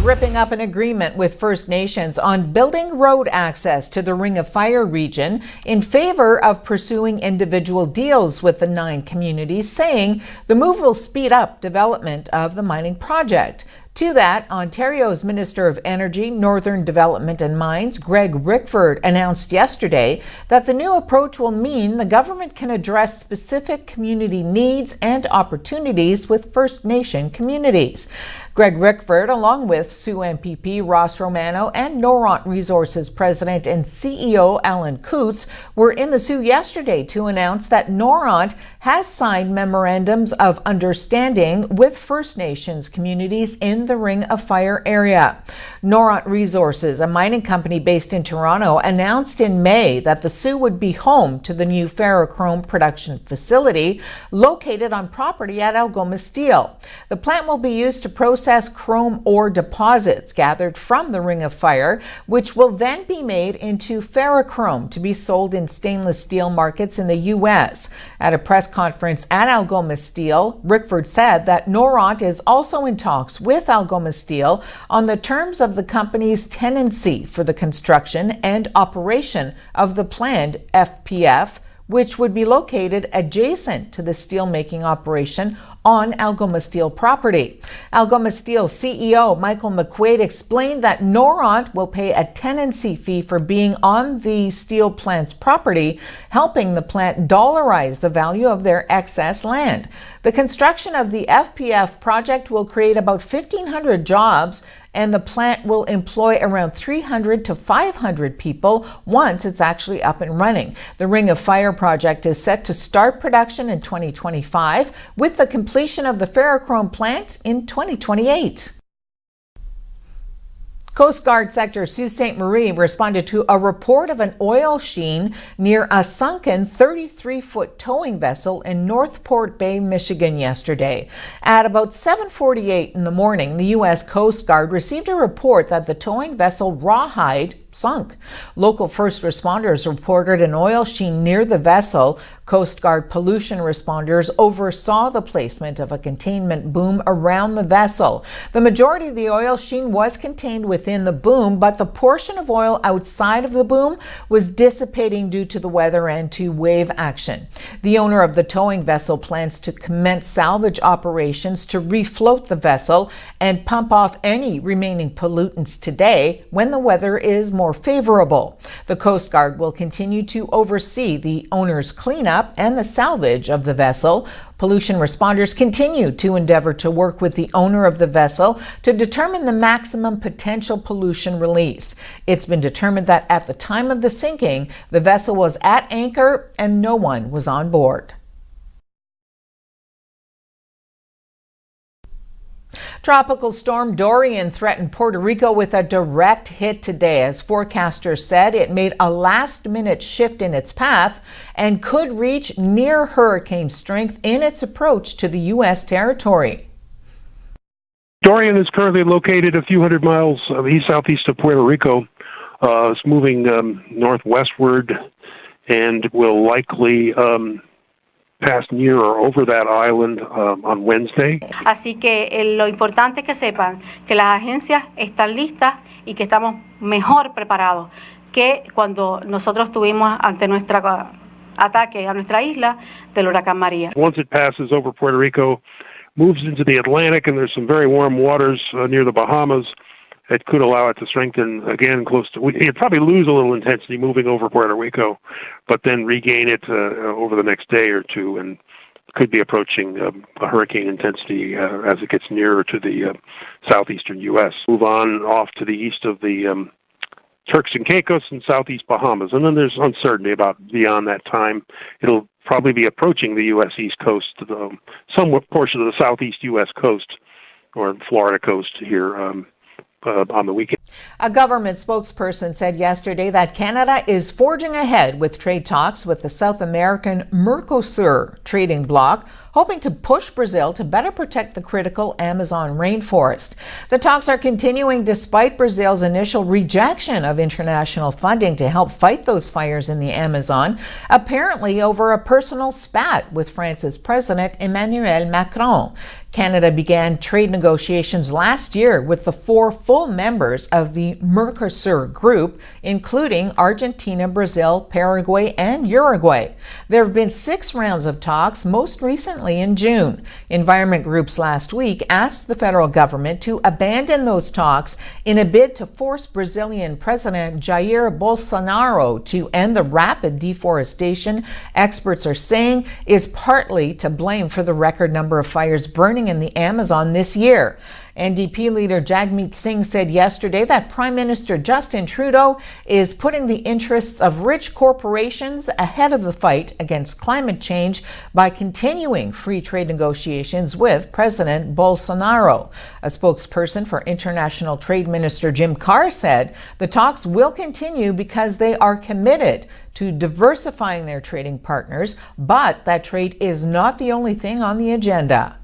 ripping up an agreement with First Nations on building road access to the Ring of Fire region in favor of pursuing individual deals with the 9 communities, saying the move will speed up development of the mining project. To that, Ontario's Minister of Energy, Northern Development and Mines, Greg Rickford, announced yesterday that the new approach will mean the government can address specific community needs and opportunities with First Nation communities. Greg Rickford, along with Soo MPP Ross Romano and Noront Resources President and CEO Alan Coutts, were in the Soo yesterday to announce that Noront has signed memorandums of understanding with First Nations communities in the Ring of Fire area. Noront Resources, a mining company based in Toronto, announced in May that the Soo would be home to the new ferrochrome production facility located on property at Algoma Steel. The plant will be used to process chrome ore deposits gathered from the Ring of Fire, which will then be made into ferrochrome to be sold in stainless steel markets in the U.S. At a press conference at Algoma Steel, Rickford said that Noront is also in talks with Algoma Steel on the terms of the company's tenancy for the construction and operation of the planned FPF, which would be located adjacent to the steelmaking operation on Algoma Steel property. Algoma Steel CEO Michael McQuaid explained that Noront will pay a tenancy fee for being on the steel plant's property, helping the plant dollarize the value of their excess land. The construction of the FPF project will create about 1,500 jobs, and the plant will employ around 300 to 500 people once it's actually up and running. The Ring of Fire project is set to start production in 2025, with the completion of the ferrochrome plant in 2028. Coast Guard Sector Sault Ste. Marie responded to a report of an oil sheen near a sunken 33-foot towing vessel in Northport Bay, Michigan yesterday. At about 7:48 in the morning, the U.S. Coast Guard received a report that the towing vessel Rawhide sunk. Local first responders reported an oil sheen near the vessel. Coast Guard pollution responders oversaw the placement of a containment boom around the vessel. The majority of the oil sheen was contained within the boom, but the portion of oil outside of the boom was dissipating due to the weather and to wave action. The owner of the towing vessel plans to commence salvage operations to refloat the vessel and pump off any remaining pollutants today when the weather is more favorable. The Coast Guard will continue to oversee the owner's cleanup and the salvage of the vessel. Pollution responders continue to endeavor to work with the owner of the vessel to determine the maximum potential pollution release. It's been determined that at the time of the sinking, the vessel was at anchor and no one was on board. Tropical storm Dorian threatened Puerto Rico with a direct hit today. As forecasters said, it made a last-minute shift in its path and could reach near hurricane strength in its approach to the U.S. territory. Dorian is currently located a few hundred miles east-southeast of Puerto Rico. It's moving northwestward and will likely pass near or over that island on Wednesday. Así que lo importante es que sepan que las agencias están listas y que estamos mejor preparados que cuando nosotros tuvimos ante nuestro ataque a nuestra isla del huracán María. Once it passes over Puerto Rico, moves into the Atlantic, and there's some very warm waters near the Bahamas. It could allow it to strengthen again close to. It'd probably lose a little intensity moving over Puerto Rico, but then regain it over the next day or two, and could be approaching a hurricane intensity as it gets nearer to the southeastern U.S. Move on off to the east of the Turks and Caicos and southeast Bahamas, and then there's uncertainty about beyond that time. It'll probably be approaching the U.S. East Coast, some portion of the southeast U.S. coast or Florida coast here. On the weekend. A government spokesperson said yesterday that Canada is forging ahead with trade talks with the South American Mercosur trading bloc, hoping to push Brazil to better protect the critical Amazon rainforest. The talks are continuing despite Brazil's initial rejection of international funding to help fight those fires in the Amazon, apparently over a personal spat with France's President Emmanuel Macron. Canada began trade negotiations last year with the 4 full members of the Mercosur group, including Argentina, Brazil, Paraguay, and Uruguay. There have been 6 rounds of talks, most recently in June. Environment groups last week asked the federal government to abandon those talks in a bid to force Brazilian President Jair Bolsonaro to end the rapid deforestation experts are saying is partly to blame for the record number of fires burning in the Amazon this year. NDP leader Jagmeet Singh said yesterday that Prime Minister Justin Trudeau is putting the interests of rich corporations ahead of the fight against climate change by continuing free trade negotiations with President Bolsonaro. A spokesperson for International Trade Minister Jim Carr said the talks will continue because they are committed to diversifying their trading partners, but that trade is not the only thing on the agenda.